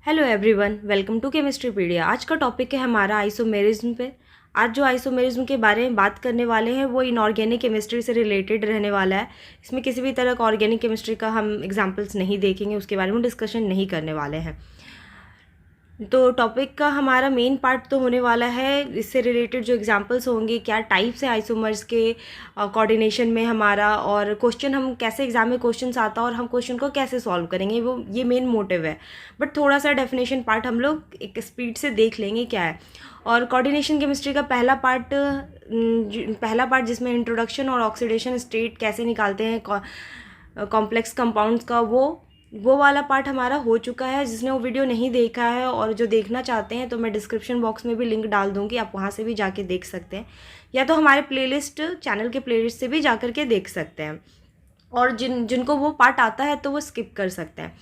Hello everyone, welcome to Chemistrypedia. आज का topic है हमारा आइसोमेरिज्म पे। आज जो आइसोमेरिज्म के बारे में बात करने वाले हैं वो इनऑर्गेनिक केमिस्ट्री से रिलेटेड रहने वाला है। इसमें किसी भी तरह का ऑर्गेनिक केमिस्ट्री का हम एग्जांपल्स नहीं देखेंगे, उसके बारे में डिस्कशन नहीं करने वाले हैं। तो टॉपिक का हमारा मेन पार्ट तो होने वाला है इससे रिलेटेड जो एग्जांपल्स होंगे, क्या टाइप्स है आइसोमर्स के कोऑर्डिनेशन में हमारा, और क्वेश्चन हम कैसे एग्जाम में क्वेश्चंस आता है और हम क्वेश्चन को कैसे सॉल्व करेंगे, वो ये मेन मोटिव है। बट थोड़ा सा डेफिनेशन पार्ट हम लोग एक स्पीड से देख लेंगे क्या है। और कोऑर्डिनेशन केमिस्ट्री का पहला पार्ट जिसमें इंट्रोडक्शन और ऑक्सीडेशन स्टेट कैसे निकालते हैं कॉम्प्लेक्स कंपाउंड्स का, वो वाला पार्ट हमारा हो चुका है। जिसने वो वीडियो नहीं देखा है और जो देखना चाहते हैं तो मैं डिस्क्रिप्शन बॉक्स में भी लिंक डाल दूँगी, आप वहाँ से भी जाके देख सकते हैं, या तो हमारे प्लेलिस्ट चैनल के प्लेलिस्ट से भी जा कर के देख सकते हैं। और जिनको वो पार्ट आता है तो वो स्किप कर सकते हैं।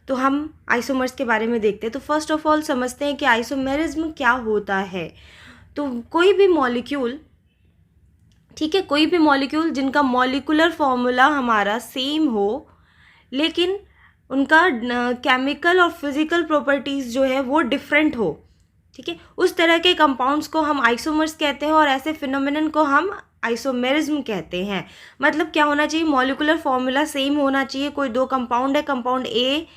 तो हम आइसोमर्स के बारे में देखते हैं। तो फर्स्ट ऑफ ऑल समझते हैं कि आइसोमेरिज्म क्या होता है। तो कोई भी मॉलिक्यूल, ठीक है, कोई भी मॉलिक्यूल जिनका मॉलिकुलर फॉर्मूला हमारा सेम हो लेकिन उनका केमिकल और फिज़िकल प्रॉपर्टीज़ जो है वो डिफरेंट हो, ठीक है, उस तरह के कंपाउंड्स को हम आइसोमर्स कहते हैं और ऐसे फिनोमेनन को हम आइसोमेरिज्म कहते हैं। मतलब क्या होना चाहिए, मॉलिकुलर फॉर्मूला सेम होना चाहिए। कोई दो कंपाउंड है, compound A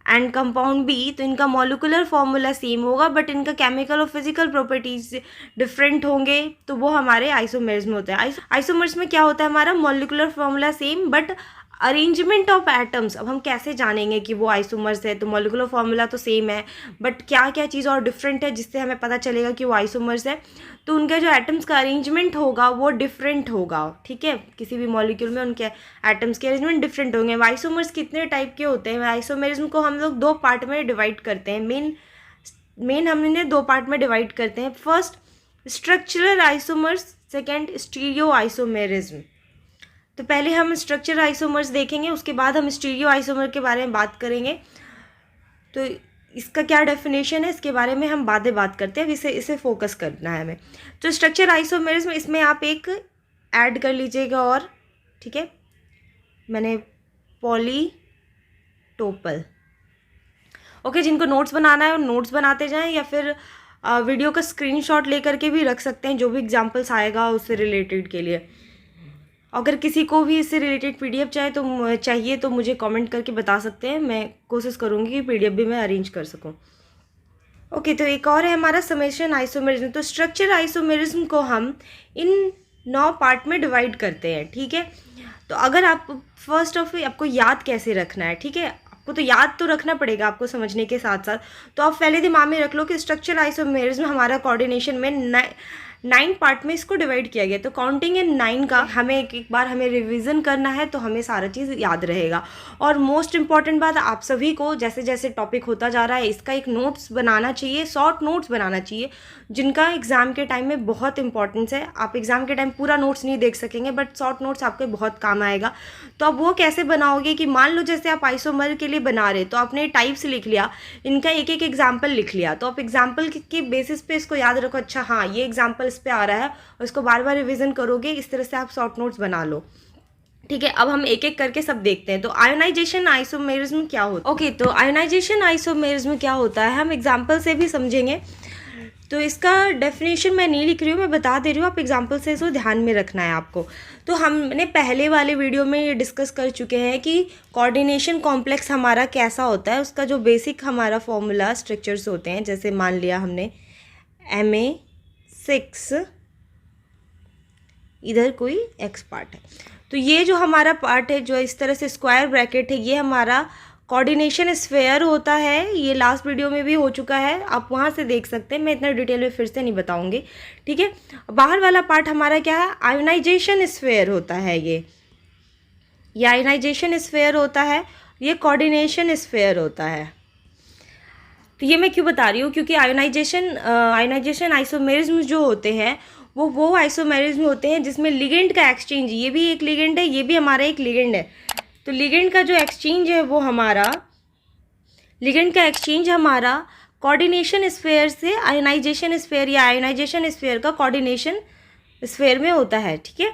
and compound B, तो इनका मॉलिकुलर फॉर्मूला सेम होगा बट इनका केमिकल और फिजिकल प्रॉपर्टीज़ डिफरेंट होंगे, तो वो हमारे आइसोमेरिज्म होते हैं। आइसोमर्स में क्या होता है, हमारा molecular formula same but arrangement of atoms. अब हम कैसे जानेंगे कि वो आइसोमर्स है, तो मॉलिकुलर फॉर्मूला तो सेम है बट क्या क्या चीज़ और डिफरेंट है जिससे हमें पता चलेगा कि वो आइसोमर्स है। तो उनके जो एटम्स का अरेंजमेंट होगा वो डिफरेंट होगा, ठीक है, किसी भी मॉलिक्यूल में उनके एटम्स के अरेंजमेंट डिफरेंट होंगे। आइसोमर्स कितने टाइप के होते हैं, आइसोमेरिज्म को हम लोग दो पार्ट में डिवाइड करते हैं। मेन हमने दो पार्ट में डिवाइड करते हैं। First structural isomers, second stereo isomerism. तो पहले हम स्ट्रक्चरल आइसोमर्स देखेंगे, उसके बाद हम स्टीरियो आइसोमर के बारे में बात करेंगे। तो इसका क्या डेफिनेशन है इसके बारे में हम बाद में बात करते हैं, इसे फोकस करना है हमें। तो स्ट्रक्चर आइसोमेरिज्म, इसमें आप एक ऐड कर लीजिएगा और, ठीक है, मैंने पॉलीटोपल। ओके, जिनको नोट्स बनाना है वो नोट्स बनाते जाएं, या फिर वीडियो का स्क्रीनशॉट लेकर के भी रख सकते हैं, जो भी एग्जाम्पल्स आएगा उससे रिलेटेड के लिए। अगर किसी को भी इससे रिलेटेड पीडीएफ चाहिए तो मुझे कमेंट करके बता सकते हैं, मैं कोशिश करूँगी कि पीडीएफ भी मैं अरेंज कर सकूँ। ओके, तो एक और है हमारा समेशन आइसोमेरिज्म। तो स्ट्रक्चर आइसोमेरिज्म को हम इन 9 पार्ट में डिवाइड करते हैं, ठीक है। तो अगर आप फर्स्ट ऑफ आपको याद कैसे रखना है, ठीक है, आपको तो याद तो रखना पड़ेगा आपको समझने के साथ साथ। तो आप पहले दिमाग में रख लो कि स्ट्रक्चर आइसोमेरिज्म हमारा कोऑर्डिनेशन में 9 पार्ट में इसको डिवाइड किया गया। तो काउंटिंग इन 9 का हमें एक बार हमें रिवीजन करना है तो हमें सारा चीज़ याद रहेगा। और मोस्ट इंपॉर्टेंट बात, आप सभी को जैसे जैसे टॉपिक होता जा रहा है इसका एक नोट्स बनाना चाहिए, शॉर्ट नोट्स बनाना चाहिए, जिनका एग्ज़ाम के टाइम में बहुत इंपॉर्टेंस है। आप एग्ज़ाम के टाइम पूरा नोट्स नहीं देख सकेंगे बट शॉर्ट नोट्स आपके बहुत काम आएगा। तो आप वो कैसे बनाओगे कि मान लो जैसे आप आइसोमर के लिए बना रहे तो आपने टाइप्स लिख लिया, इनका एक एक एग्जाम्पल लिख लिया, तो आप एग्जाम्पल के बेसिस पे इसको याद रखो, अच्छा हाँ ये एग्जाम्पल इस पे आ रहा है, और इसको बार बार रिवीजन करोगे, इस तरह से आप शॉर्ट नोट्स बना लो, ठीक है। अब हम एक एक करके सब देखते हैं। तो आयोनाइजेशन आइसोमेरिज्म क्या होता है। ओके, तो आयोनाइजेशन आइसोमेरिज्म क्या होता है हम एग्जाम्पल से भी समझेंगे। तो इसका डेफिनेशन मैं नहीं लिख रही हूँ, मैं बता दे रही हूँ, आप एग्जाम्पल से इसको ध्यान में रखना है आपको। तो हमने पहले वाले वीडियो में ये डिस्कस कर चुके हैं कि कोऑर्डिनेशन कॉम्प्लेक्स हमारा कैसा होता है, उसका जो बेसिक हमारा फॉर्मूला स्ट्रक्चर्स होते हैं। जैसे मान लिया हमने Ma6, इधर कोई X पार्ट है, तो ये जो हमारा पार्ट है जो इस तरह से स्क्वायर ब्रैकेट है, ये हमारा कोऑर्डिनेशन स्फेयर होता है। ये लास्ट वीडियो में भी हो चुका है, आप वहाँ से देख सकते हैं, मैं इतना डिटेल में फिर से नहीं बताऊंगी, ठीक है। बाहर वाला पार्ट हमारा क्या है, आयोनाइजेशन स्फेयर होता है। ये आयोनाइजेशन स्फेयर होता है, ये कोऑर्डिनेशन स्फेयर होता है। तो ये मैं क्यों बता रही हूँ, क्योंकि आयोनाइजेशन आइसोमेरिज्म जो होते हैं वो आइसोमेरिज्म होते हैं जिसमें लिगेंड का एक्सचेंज, ये भी एक लिगेंड है, ये भी हमारा एक लिगेंड है। तो लिगेंड का जो एक्सचेंज है वो हमारा, लिगेंड का एक्सचेंज हमारा कोऑर्डिनेशन स्फेयर से आयोनाइजेशन स्फेयर, या आयोनाइजेशन स्फेयर का कोऑर्डिनेशन स्फेयर में होता है, ठीक है।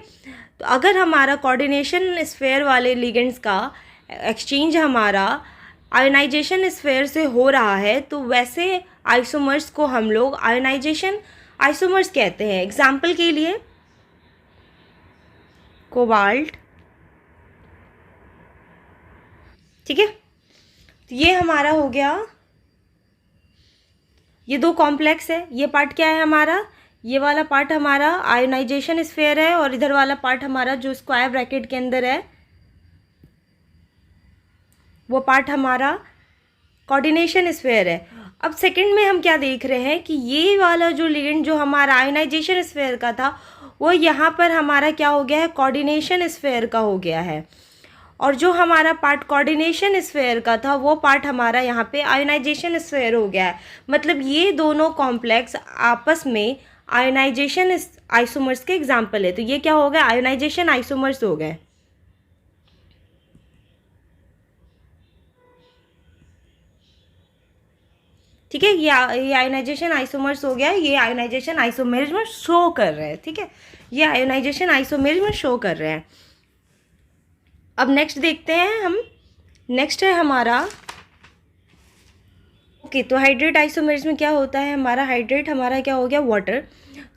तो अगर हमारा कोऑर्डिनेशन स्फेयर वाले लिगेंड्स का एक्सचेंज हमारा आयोनाइजेशन स्फीयर से हो रहा है, तो वैसे आइसोमर्स को हम लोग आयोनाइजेशन आइसोमर्स कहते हैं। एग्जाम्पल के लिए कोबाल्ट, ठीक है। तो ये हमारा हो गया, ये दो कॉम्प्लेक्स है। ये पार्ट क्या है हमारा, ये वाला पार्ट हमारा आयोनाइजेशन स्फीयर है, और इधर वाला पार्ट हमारा जो स्क्वायर ब्रैकेट के अंदर है वो पार्ट हमारा कोऑर्डिनेशन स्फीयर है। अब सेकंड में हम क्या देख रहे हैं कि ये वाला जो लिगेंड जो हमारा आयोनाइजेशन स्फीयर का था वो यहाँ पर हमारा क्या हो गया है, कोऑर्डिनेशन स्फीयर का हो गया है। और जो हमारा पार्ट कोऑर्डिनेशन स्फीयर का था वो पार्ट हमारा यहाँ पे आयोनाइजेशन स्फीयर हो गया है। मतलब ये दोनों कॉम्प्लेक्स आपस में आयोनाइजेशन आइसोमर्स के एग्जाम्पल है। तो ये क्या हो गया, आयोनाइजेशन आइसोमर्स हो गए। ठीक है, ये आयोनाइजेशन आइसोमर्स हो गया, ये आयोनाइजेशन आइसोमेरिज्म में शो कर रहे हैं। ठीक है, ये आयोनाइजेशन आइसोमेरिज्म में शो कर रहे हैं। अब नेक्स्ट देखते हैं हम, नेक्स्ट है हमारा ओके। तो हाइड्रेट आइसोमेरिज्म में क्या होता है हमारा, हाइड्रेट हमारा क्या हो गया, वाटर।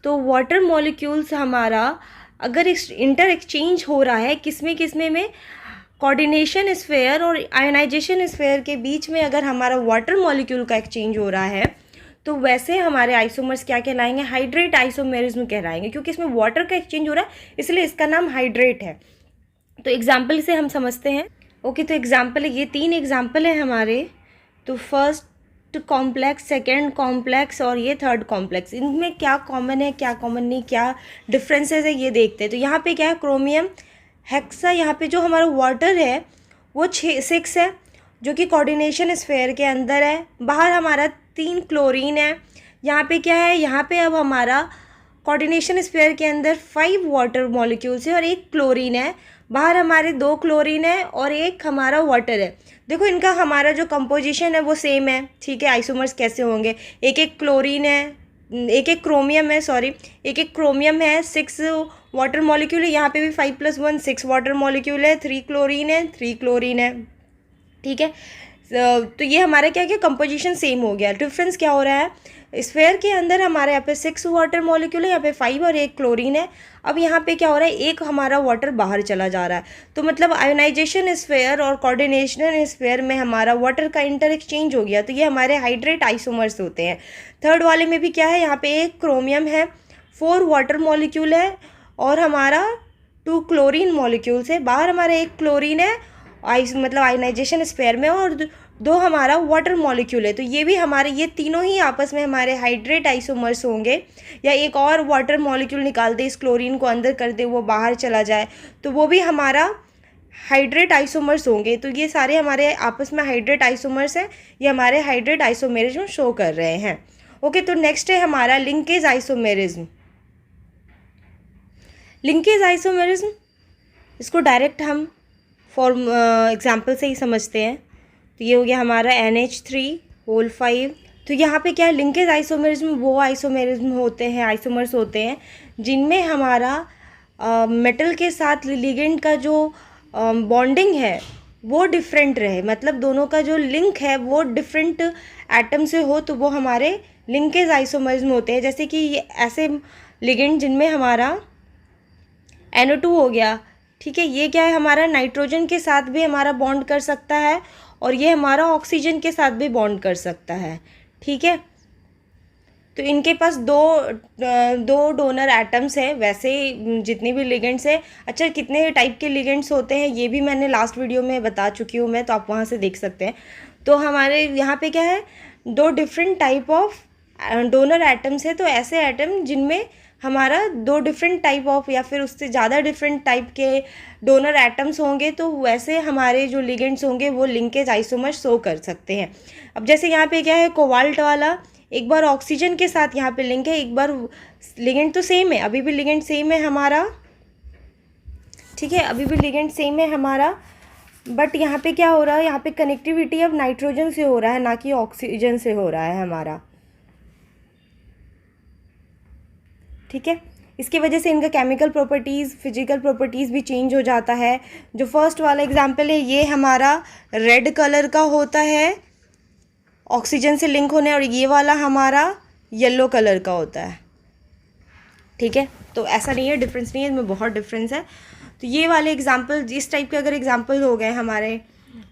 तो वाटर मॉलिक्यूल्स हमारा अगर इंटर एक्सचेंज हो रहा है किसमें में कोऑर्डिनेशन स्फीयर और आयोनाइजेशन स्फीयर के बीच में, अगर हमारा वाटर मॉलिक्यूल का एक्सचेंज हो रहा है तो वैसे हमारे आइसोमर्स क्या कहलाएंगे, हाइड्रेट आइसोमेरिज्म कहलाएंगे। क्योंकि इसमें वाटर का एक्सचेंज हो रहा है इसलिए इसका नाम हाइड्रेट है। तो एग्जाम्पल से हम समझते हैं। ओके, तो एग्जाम्पल है, ये 3 एग्जाम्पल है हमारे। तो फर्स्ट कॉम्प्लेक्स, सेकेंड कॉम्प्लेक्स और ये थर्ड कॉम्प्लेक्स, इनमें क्या कॉमन है क्या कॉमन नहीं, क्या डिफरेंसेस है ये देखते हैं। तो यहाँ पे क्या है, क्रोमियम हेक्सा, यहाँ पे जो हमारा वाटर है वो 6 है जो कि कोऑर्डिनेशन स्फीयर के अंदर है। बाहर हमारा 3 क्लोरीन है। यहाँ पे क्या है, यहाँ पे अब हमारा कोऑर्डिनेशन स्फीयर के अंदर 5 वाटर मॉलिक्यूल्स है और 1 क्लोरीन है। बाहर हमारे 2 क्लोरीन है और 1 हमारा वाटर है। देखो इनका हमारा जो कंपोजिशन है वो सेम है। ठीक है, आइसोमर्स कैसे होंगे, एक क्लोरीन है, एक क्रोमियम है, सॉरी एक क्रोमियम है, 6 वाटर मॉलिक्यूल है। यहाँ पे भी 5 + 1 6 वाटर मॉलिक्यूल है, 3 क्लोरीन है, 3 क्लोरीन है। ठीक है, तो ये हमारा क्या क्या कंपोजिशन सेम हो गया। डिफरेंस क्या हो रहा है, स्फीयर के अंदर हमारे यहाँ पे 6 वाटर मॉलिक्यूल है, यहाँ पे 5 और 1 क्लोरीन है। अब यहाँ पे क्या हो रहा है, एक हमारा वाटर बाहर चला जा रहा है। तो मतलब आयोनाइजेशन स्फीयर और कोऑर्डिनेशन स्फीयर में हमारा वाटर का इंटर एक्सचेंज हो गया। तो ये हमारे हाइड्रेट आइसोमर्स होते हैं। थर्ड वाले में भी क्या है, यहाँ पे 1 क्रोमियम है, 4 वाटर मॉलिक्यूल है और हमारा 2 क्लोरीन मॉलिक्यूल्स है। बाहर हमारा 1 क्लोरीन है मतलब आयोनाइजेशन स्फीयर में, और 2 हमारा वाटर मॉलिक्यूल है। तो ये भी हमारे, ये तीनों ही आपस में हमारे हाइड्रेट आइसोमर्स होंगे। या एक और वाटर मॉलिक्यूल निकाल दे, इस क्लोरीन को अंदर कर दे, वो बाहर चला जाए, तो वो भी हमारा हाइड्रेट आइसोमर्स होंगे। तो ये सारे हमारे आपस में हाइड्रेट आइसोमर्स हैं, ये हमारे हाइड्रेट आइसोमेरिज्म शो कर रहे हैं। ओके, तो नेक्स्ट है हमारा लिंकेज आइसोमेरिज्म। लिंकेज आइसोमेरिज्म, इसको डायरेक्ट हम फॉर्म एग्जाम्पल से ही समझते हैं। तो ये हो गया हमारा NH3 तो यहाँ पे क्या है, लिंकेज आइसोमेरिज्म वो आइसोमेरिज्म होते हैं, आइसोमर्स होते हैं जिनमें हमारा मेटल के साथ लिगेंड का जो बॉन्डिंग है वो डिफरेंट रहे। मतलब दोनों का जो लिंक है वो डिफरेंट एटम से हो, तो वो हमारे लिंकेज आइसोमेरिज्म होते हैं। जैसे कि ये ऐसे लिगेंड जिनमें हमारा NO2 हो गया, ठीक है, ये क्या है, हमारा नाइट्रोजन के साथ भी हमारा बॉन्ड कर सकता है और ये हमारा ऑक्सीजन के साथ भी बॉन्ड कर सकता है। ठीक है, तो इनके पास दो डोनर एटम्स हैं। वैसे जितने भी लिगेंड्स हैं, अच्छा कितने टाइप के लिगेंड्स होते हैं ये भी मैंने लास्ट वीडियो में बता चुकी हूँ मैं, तो आप वहाँ से देख सकते हैं। तो हमारे यहाँ पे क्या है, 2 different type of donor atoms है। तो ऐसे एटम जिनमें हमारा 2 डिफरेंट टाइप ऑफ या फिर उससे ज़्यादा डिफरेंट टाइप के डोनर एटम्स होंगे, तो वैसे हमारे जो लिगेंड्स होंगे वो लिंकेज आइसोमर शो कर सकते हैं। अब जैसे यहाँ पे क्या है, कोबाल्ट वाला एक बार ऑक्सीजन के साथ यहाँ पे लिंक है, एक बार लिगेंड तो सेम है, अभी भी लिगेंड सेम है हमारा। ठीक है, अभी भी लिगेंड सेम है हमारा, बट यहाँ पे क्या हो रहा है, यहाँ पे कनेक्टिविटी अब नाइट्रोजन से हो रहा है, ना कि ऑक्सीजन से हो रहा है हमारा। ठीक है, इसकी वजह से इनका केमिकल प्रॉपर्टीज़, फिजिकल प्रॉपर्टीज़ भी चेंज हो जाता है। जो फर्स्ट वाला एग्जांपल है ये हमारा रेड कलर का होता है ऑक्सीजन से लिंक होने, और ये वाला हमारा येलो कलर का होता है। ठीक है, तो ऐसा नहीं है, डिफरेंस नहीं है, इसमें बहुत डिफरेंस है। तो ये वाले एग्जांपल, इस टाइप के अगर एग्जांपल हो गए हमारे,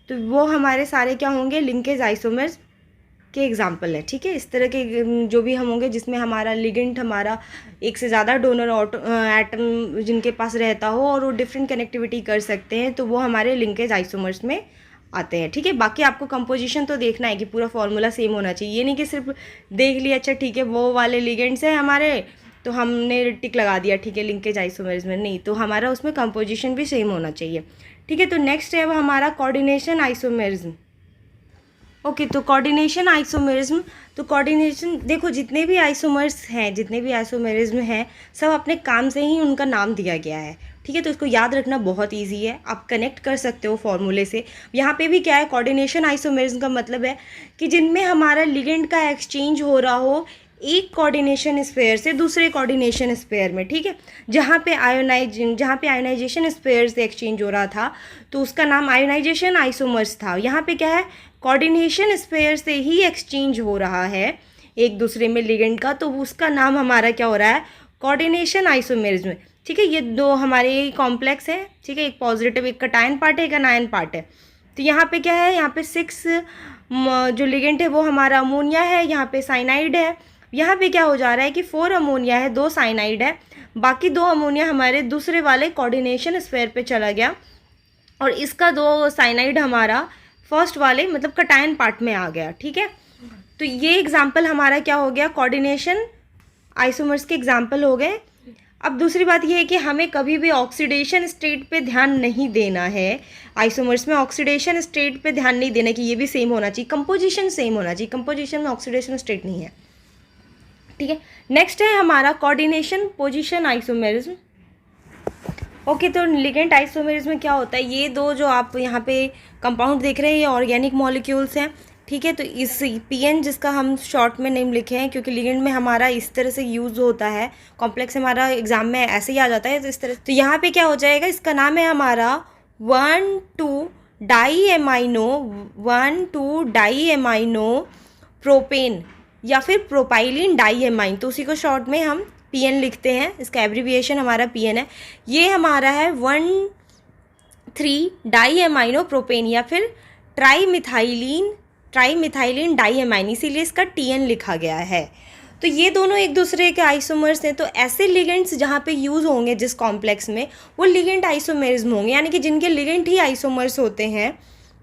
तो वो हमारे सारे क्या होंगे, लिंकेज आइसोमर्स के एग्जांपल है। ठीक है, इस तरह के जो भी हम होंगे जिसमें हमारा लिगेंड, हमारा एक से ज़्यादा डोनर एटम जिनके पास रहता हो और वो डिफरेंट कनेक्टिविटी कर सकते हैं, तो वो हमारे लिंकेज आइसोमर्स में आते हैं। ठीक है, बाकी आपको कंपोजिशन तो देखना है कि पूरा फॉर्मूला सेम होना चाहिए। ये नहीं कि सिर्फ देख लिया अच्छा ठीक है वो वाले लिगेंड्स हैं हमारे तो हमने टिक लगा दिया, ठीक है लिंकेज आइसोमर्स में, नहीं, तो हमारा उसमें कंपोजिशन भी सेम होना चाहिए। ठीक है, तो नेक्स्ट है अब हमारा कोऑर्डिनेशन आइसोमेरिज्म। ओके, तो कोऑर्डिनेशन आइसोमेरिज्म, तो कोऑर्डिनेशन देखो जितने भी आइसोमर्स हैं, जितने भी आइसोमेरिज्म हैं, सब अपने काम से ही उनका नाम दिया गया है। ठीक है, तो इसको याद रखना बहुत इजी है, आप कनेक्ट कर सकते हो फॉर्मूले से। यहाँ पे भी क्या है, कोऑर्डिनेशन आइसोमेरिज्म का मतलब है कि जिनमें हमारा लिगेंड का एक्सचेंज हो रहा हो एक कोऑर्डिनेशन स्फेयर से दूसरे कोऑर्डिनेशन स्फेयर में। ठीक है, जहाँ पे आयोनाइजेशन स्फेयर से एक्सचेंज हो रहा था तो उसका नाम आयोनाइजेशन आइसोमर्स था। यहाँ पे क्या है, कोऑर्डिनेशन स्फेयर से ही एक्सचेंज हो रहा है एक दूसरे में लिगेंड का, तो उसका नाम हमारा क्या हो रहा है, कोऑर्डिनेशन आइसोमेरिज्म। ठीक है, ये दो हमारे कॉम्प्लेक्स है। ठीक है, एक पॉजिटिव, एक कटायन पार्ट है, एक अनायन पार्ट है। तो यहाँ पे क्या है, यहाँ पे 6 जो लिगेंड है वो हमारा अमोनिया है, यहाँ पे साइनाइड है। यहाँ पे क्या हो जा रहा है कि 4 अमोनिया है, 2 साइनाइड है, बाकी 2 अमोनिया हमारे दूसरे वाले कोऑर्डिनेशन स्फेयर पे चला गया और इसका 2 साइनाइड हमारा फर्स्ट वाले मतलब कटायन पार्ट में आ गया। ठीक है, तो ये एग्जाम्पल हमारा क्या हो गया, कोऑर्डिनेशन आइसोमर्स के एग्जाम्पल हो गए। अब दूसरी बात ये है कि हमें कभी भी ऑक्सीडेशन स्टेट पे ध्यान नहीं देना है, आइसोमर्स में ऑक्सीडेशन स्टेट पे ध्यान नहीं देना कि ये भी सेम होना चाहिए, कंपोजिशन सेम होना चाहिए, कंपोजिशन में ऑक्सीडेशन स्टेट नहीं है। ठीक है, नेक्स्ट है हमारा कोऑर्डिनेशन पोजीशन आइसोमेरिज्म। ओके, तो लिगेंड आइसोमेरिज्म में क्या होता है, ये दो जो आप यहाँ पे कंपाउंड देख रहे हैं ये ऑर्गेनिक मॉलिक्यूल्स हैं। ठीक है, तो इस पीएन जिसका हम शॉर्ट में नेम लिखे हैं क्योंकि लिगेंड में हमारा इस तरह से यूज़ होता है, कॉम्प्लेक्स हमारा एग्जाम में ऐसे ही आ जाता है तो इस तरह। तो यहाँ पे क्या हो जाएगा, इसका नाम है हमारा 1,2 डाईएमाइनो प्रोपेन या फिर प्रोपाइलिन डाईएमाइन, तो उसी को शॉर्ट में हम पीएन लिखते हैं, इसका एब्रीविएशन हमारा पीएन है। ये हमारा है 1,3 डाईएमाइनो प्रोपेन या फिर ट्राईमिथाइलिन डाईएमाइन, इसीलिए इसका टीएन लिखा गया है। तो ये दोनों एक दूसरे के आइसोमर्स हैं, तो ऐसे लिगेंड्स जहाँ पे यूज़ होंगे जिस कॉम्प्लेक्स में वो लिगेंड आइसोमेरिज्म होंगे, यानी कि जिनके लिगेंड ही आइसोमर्स होते हैं।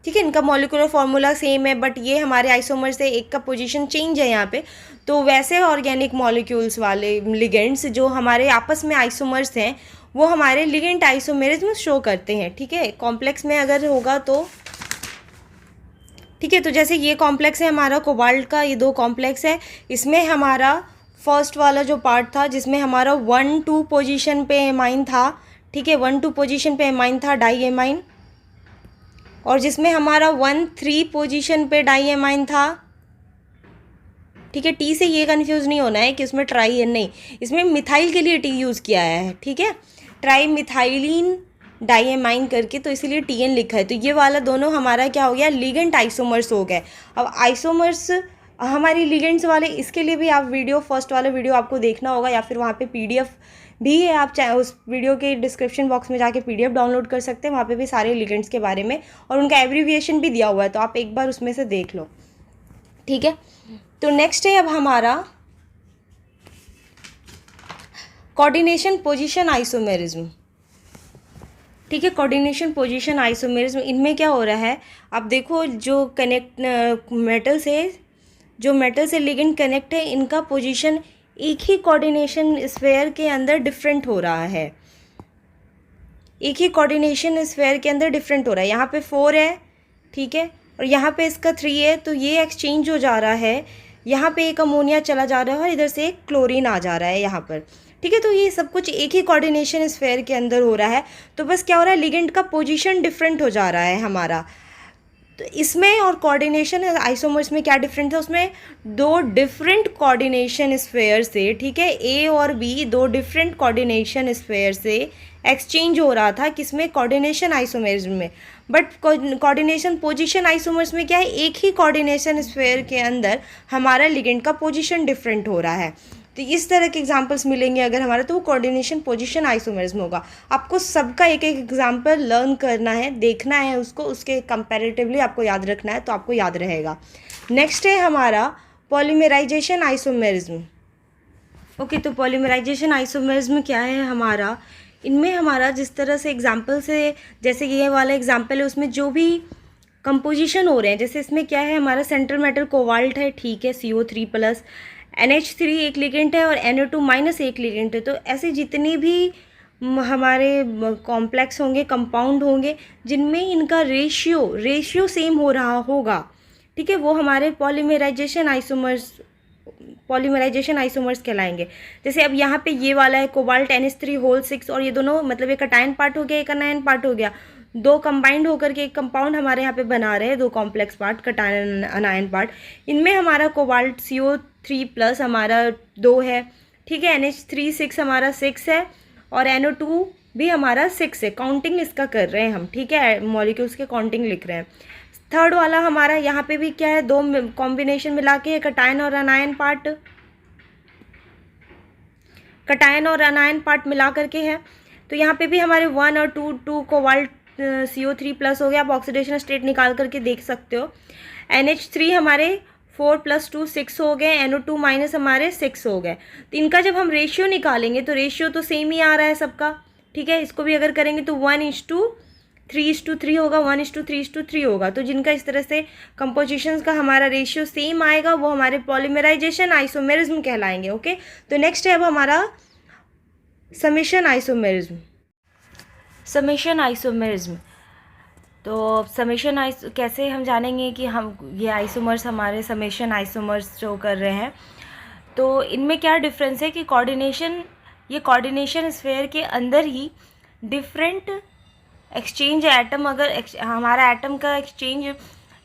ठीक है, इनका मॉलिक्यूलर फार्मूला सेम है बट ये हमारे आइसोमर से एक का पोजीशन चेंज है यहाँ पे, तो वैसे ऑर्गेनिक मॉलिक्यूल्स वाले लिगेंड्स जो हमारे आपस में आइसोमर्स हैं वो हमारे लिगेंड आइसोमेरिज्म शो करते हैं। ठीक है, कॉम्प्लेक्स में अगर होगा तो ठीक है, तो जैसे ये कॉम्प्लेक्स है हमारा कोबाल्ट का, ये 2 कॉम्प्लेक्स है, इसमें हमारा फर्स्ट वाला जो पार्ट था जिसमें हमारा 1,2 पोजीशन पे एमाइन था। ठीक है, 1,2 पोजीशन पे एमाइन था डाईएमाइन, और जिसमें हमारा 1,3 पोजीशन पे डाईएमाइन था। ठीक है, टी से ये कंफ्यूज नहीं होना है कि उसमें ट्राई नहीं, इसमें मिथाइल के लिए टी यूज़ किया है। ठीक है, ट्राई मिथाइलिन डाईएमाइन करके, तो इसीलिए टीएन लिखा है। तो ये वाला दोनों हमारा क्या हो गया, लिगेंड आइसोमर्स हो गए। अब आइसोमर्स हमारी लिगेंड्स वाले, इसके लिए भी आप वीडियो फर्स्ट वाला वीडियो आपको देखना होगा या फिर वहाँ पे पीडीएफ भी है, आप चाहे उस वीडियो के डिस्क्रिप्शन बॉक्स में जाके पीडीएफ डाउनलोड कर सकते हैं, वहाँ पे भी सारे लिगेंड्स के बारे में और उनका एब्रीविएशन भी दिया हुआ है, तो आप एक बार उसमें से देख लो। ठीक है, तो नेक्स्ट है अब हमारा कोऑर्डिनेशन पोजीशन आइसोमेरिज्म। ठीक है, कोऑर्डिनेशन पोजीशन आइसोमेरिज्म, इनमें क्या हो रहा है, आप देखो जो कनेक्ट मेटल से लिगेंड कनेक्ट है इनका पोजीशन एक ही कोऑर्डिनेशन स्फेयर के अंदर डिफरेंट हो रहा है, एक ही कोऑर्डिनेशन स्फेयर के अंदर डिफरेंट हो रहा है। यहाँ पे 4 है, ठीक है, और यहाँ पे इसका 3 है, तो ये एक्सचेंज हो जा रहा है, यहाँ पे एक अमोनिया चला जा रहा है और इधर से एक क्लोरीन आ जा रहा है यहाँ पर। ठीक है, तो ये सब कुछ एक ही कोऑर्डिनेशन स्फेयर के अंदर हो रहा है, तो बस क्या हो रहा है, लिगेंड का पोजीशन डिफरेंट हो जा रहा है हमारा। तो इसमें और कोऑर्डिनेशन आइसोमर्स में क्या डिफरेंस है, उसमें दो डिफरेंट कोऑर्डिनेशन स्फेयर से, ठीक है, ए और बी दो डिफरेंट कोऑर्डिनेशन स्फेयर से एक्सचेंज हो रहा था, किसमें, कोऑर्डिनेशन आइसोमर्स में। बट कोऑर्डिनेशन पोजीशन आइसोमर्स में क्या है, एक ही कोऑर्डिनेशन स्फेयर के अंदर हमारा लिगेंड का पोजीशन डिफरेंट हो रहा है। तो इस तरह के एग्जांपल्स मिलेंगे अगर हमारा, तो वो कोऑर्डिनेशन पोजीशन आइसोमर्स में होगा। आपको सबका एक एक एग्जांपल लर्न करना है, देखना है उसको, उसके कंपैरेटिवली आपको याद रखना है, तो आपको याद रहेगा। नेक्स्ट है हमारा पॉलीमराइजेशन आइसोमरिज्म। ओके, तो पॉलीमराइजेशन आइसोमरिज्म क्या है हमारा, इनमें हमारा जिस तरह से एग्जाम्पल से, जैसे ये वाला एग्जाम्पल है उसमें जो भी कंपोजिशन हो रहे हैं, जैसे इसमें क्या है हमारा सेंट्रल मेटल कोबाल्ट है, ठीक है, CO3+, NH3 एक लिगेंड है और NO2- एक लिगेंड है। तो ऐसे जितनी भी हमारे कॉम्प्लेक्स होंगे, कंपाउंड होंगे, जिनमें इनका रेशियो सेम हो रहा होगा, ठीक है, वो हमारे पॉलीमराइजेशन आइसोमर्स कहलाएंगे। जैसे अब यहाँ पे ये वाला है कोबाल्ट NH3 और ये दोनों मतलब एक कटायन पार्ट हो गया, एक अनायन पार्ट हो गया, दो कंबाइंड होकर के एक कंपाउंड हमारे यहाँ पे बना रहे हैं, दो कॉम्प्लेक्स पार्ट, कटायन अनायन पार्ट। इनमें हमारा कोबाल्ट CO3+ हमारा 2 है, ठीक है, NH3 हमारा 6 है और NO2 भी हमारा 6 है। काउंटिंग इसका कर रहे हैं हम, ठीक है, मॉलिक्यूल्स के काउंटिंग लिख रहे हैं। थर्ड वाला हमारा यहाँ पे भी क्या है, दो कॉम्बिनेशन मिला के कटायन और अनायन पार्ट मिला करके है। तो यहाँ पे भी हमारे 1 और 2 कोबाल्ट CO3+ हो गया। आप ऑक्सीडेशन स्टेट निकाल करके देख सकते हो। NH3 हमारे 4 + 2 6 हो गए, NO2- हमारे 6 हो गए। तो इनका जब हम रेशियो निकालेंगे तो रेशियो तो सेम ही आ रहा है सबका, ठीक है। इसको भी अगर करेंगे तो 1:3:3 होगा, 1:3:3 होगा। तो जिनका इस तरह से कंपोजिशंस का हमारा रेशियो सेम आएगा वो हमारे पॉलीमराइजेशन आइसोमेरिज्म कहलाएंगे। ओके, तो नेक्स्ट है अब हमारा समेशन आइसोमेरिज्म। तो समेशन कैसे हम जानेंगे कि हम ये आइसोमर्स हमारे समेशन आइसोमर्स शो कर रहे हैं। तो इनमें क्या डिफरेंस है कि कोऑर्डिनेशन स्फेयर के अंदर ही डिफरेंट एक्सचेंज एटम, अगर हमारा एटम का एक्सचेंज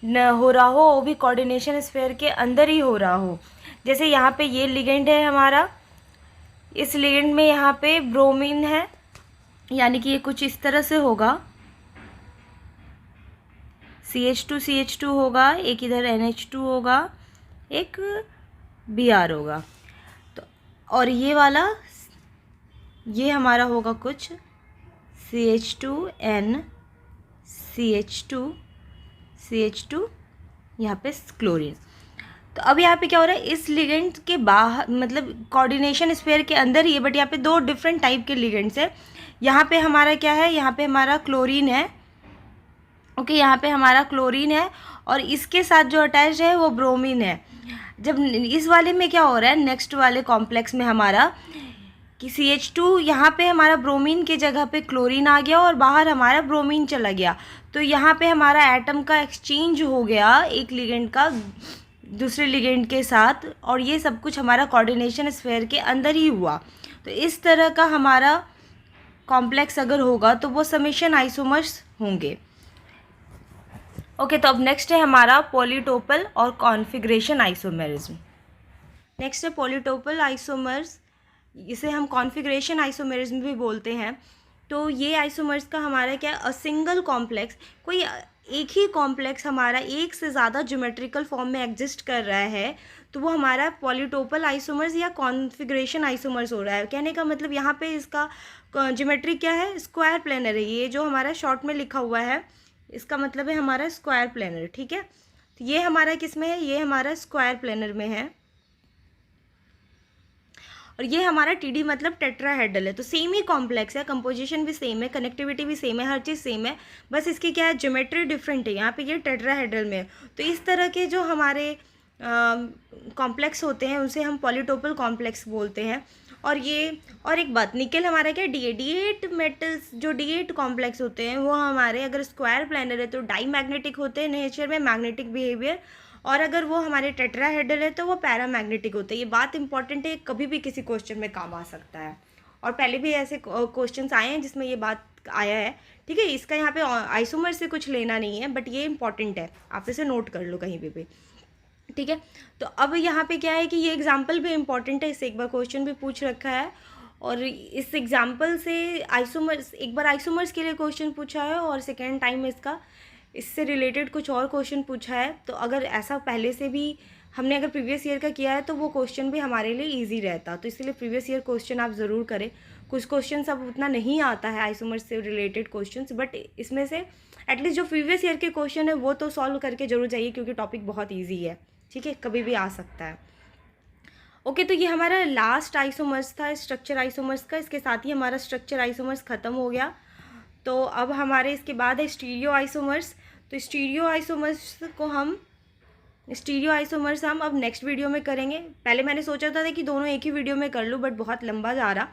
न हो रहा हो वो भी कोऑर्डिनेशन स्फेयर के अंदर ही हो रहा हो। जैसे यहाँ पे ये लिगेंड है हमारा, इस लिगेंड में यहाँ पे ब्रोमीन है, यानी कि ये कुछ इस तरह से होगा, CH2 होगा, एक इधर NH2 होगा, एक Br होगा। तो और ये वाला ये हमारा होगा कुछ CH2N CH2 यहाँ पे क्लोरीन। तो अब यहाँ पे क्या हो रहा है, इस लिगेंड के बाहर मतलब कोऑर्डिनेशन स्फेयर के अंदर ही है, बट यहाँ पे दो डिफरेंट टाइप के लिगेंड्स है। यहाँ पे हमारा क्या है, यहाँ पे हमारा क्लोरीन है, ओके, यहाँ पे हमारा क्लोरीन है और इसके साथ जो अटैच है वो ब्रोमीन है। जब इस वाले में क्या हो रहा है, नेक्स्ट वाले कॉम्प्लेक्स में हमारा कि CH2 यहाँ पे हमारा ब्रोमीन के जगह पे क्लोरीन आ गया और बाहर हमारा ब्रोमीन चला गया। तो यहाँ पे हमारा एटम का एक्सचेंज हो गया एक लिगेंड का दूसरे लिगेंड के साथ, और ये सब कुछ हमारा कोऑर्डिनेशन स्फेयर के अंदर ही हुआ। तो इस तरह का हमारा कॉम्प्लेक्स अगर होगा तो वो समेशन आइसोमर्स होंगे। ओके, तो अब नेक्स्ट है हमारा पॉलीटोपल और कॉन्फिगरेशन आइसोमेरिज्म। नेक्स्ट है पॉलीटोपल आइसोमर्स, इसे हम कॉन्फिगरेशन आइसोमेरिज्म भी बोलते हैं। तो ये आइसोमर्स का हमारा क्या, अ सिंगल कॉम्प्लेक्स, कोई एक ही कॉम्प्लेक्स हमारा एक से ज़्यादा ज्योमेट्रिकल फॉर्म में एग्जिस्ट कर रहा है, तो वो हमारा पॉलीटोपल आइसोमर्स या कॉन्फिगरेशन आइसोमर्स हो रहा है। कहने का मतलब यहाँ पे इसका ज्योमेट्री क्या है, स्क्वायर प्लेनर है। ये जो हमारा शॉर्ट में लिखा हुआ है इसका मतलब है हमारा स्क्वायर प्लेनर, ठीक है। तो ये हमारा किस में है, ये हमारा स्क्वायर प्लेनर में है, और ये हमारा TD मतलब टेट्राहेड्रल है। तो सेम ही कॉम्प्लेक्स है, कंपोजिशन भी सेम है, कनेक्टिविटी भी सेम है, हर चीज़ सेम है, बस इसकी क्या है, ज्योमेट्री डिफरेंट है। यहाँ पे ये टेट्राहेड्रल में है। तो इस तरह के जो हमारे कॉम्प्लेक्स होते हैं उसे हम पॉलीटोपल कॉम्प्लेक्स बोलते हैं। और ये और एक बात, निकल हमारा क्या, D8 मेटल्स, जो D8 कॉम्प्लेक्स होते हैं वो हमारे अगर स्क्वायर प्लेनर है तो डाई मैग्नेटिक होते हैं नेचर में, मैग्नेटिक बिहेवियर, और अगर वो हमारे टेट्राहेड्रल है तो वो पैरामैग्नेटिक होते हैं। ये बात इंपॉर्टेंट है, कभी भी किसी क्वेश्चन में काम आ सकता है, और पहले भी ऐसे क्वेश्चंस आए हैं जिसमें ये बात आया है, ठीक है। इसका यहाँ पे आइसोमर से कुछ लेना नहीं है, बट ये इंपॉर्टेंट है, आप इसे नोट कर लो कहीं पे, ठीक है। तो अब यहाँ पे क्या है कि ये एग्जाम्पल भी इम्पॉर्टेंट है, इससे एक बार क्वेश्चन भी पूछ रखा है, और इस एग्जाम्पल से आइसोमर्स, एक बार आइसोमर्स के लिए क्वेश्चन पूछा है और सेकेंड टाइम इससे रिलेटेड कुछ और क्वेश्चन पूछा है। तो अगर ऐसा पहले से भी हमने अगर प्रीवियस ईयर का किया है तो वो क्वेश्चन भी हमारे लिए इजी रहता, तो इसलिए प्रीवियस ईयर क्वेश्चन आप ज़रूर करें। कुछ क्वेश्चन अब उतना नहीं आता है आइसोमर्स से रिलेटेड क्वेश्चंस, बट इसमें से एटलीस्ट जो प्रीवियस ईयर के क्वेश्चन है वो तो सॉल्व करके जरूर जाइए, क्योंकि टॉपिक बहुत ईजी है, ठीक है, कभी भी आ सकता है। ओके, तो ये हमारा लास्ट आइसोमर्स था स्ट्रक्चर आइसोमर्स का, इसके साथ ही हमारा स्ट्रक्चर आइसोमर्स ख़त्म हो गया। तो अब हमारे इसके बाद है स्टीरियो आइसोमर्स। तो स्टीरियो आइसोमर्स हम अब नेक्स्ट वीडियो में करेंगे। पहले मैंने सोचा था कि दोनों एक ही वीडियो में कर लूँ, बट बहुत लंबा जा रहा,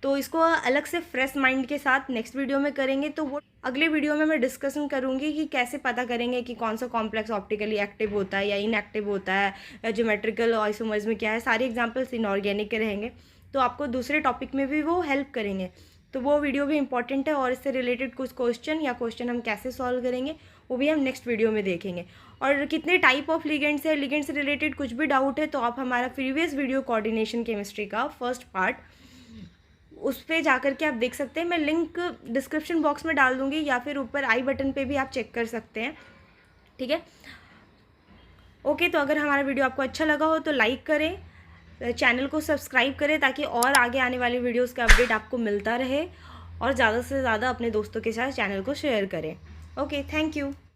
तो इसको अलग से फ्रेश माइंड के साथ नेक्स्ट वीडियो में करेंगे। तो वो अगले वीडियो में मैं डिस्कशन करूँगी कि कैसे पता करेंगे कि कौन सा कॉम्प्लेक्स ऑप्टिकली एक्टिव होता है या इनएक्टिव होता है, या ज्योमेट्रिकल आइसोमर्स में क्या है। सारे एग्जाम्पल्स इनऑर्गेनिक के रहेंगे, तो आपको दूसरे टॉपिक में भी वो हेल्प करेंगे। तो वो वीडियो भी इंपॉर्टेंट है, और इससे रिलेटेड कुछ क्वेश्चन हम कैसे सॉल्व करेंगे वो भी हम नेक्स्ट वीडियो में देखेंगे। और कितने टाइप ऑफ लिगेंड्स है, लिगेंड से रिलेटेड कुछ भी डाउट है तो आप हमारा प्रीवियस वीडियो कोऑर्डिनेशन केमिस्ट्री का फर्स्ट पार्ट, उस पर जा कर के आप देख सकते हैं। मैं लिंक डिस्क्रिप्शन बॉक्स में डाल दूँगी, या फिर ऊपर आई बटन पे भी आप चेक कर सकते हैं, ठीक है। ओके, तो अगर हमारा वीडियो आपको अच्छा लगा हो तो लाइक करें, चैनल को सब्सक्राइब करें, ताकि और आगे आने वाली वीडियोस का अपडेट आपको मिलता रहे, और ज़्यादा से ज़्यादा अपने दोस्तों के साथ चैनल को शेयर करें। Okay, thank you.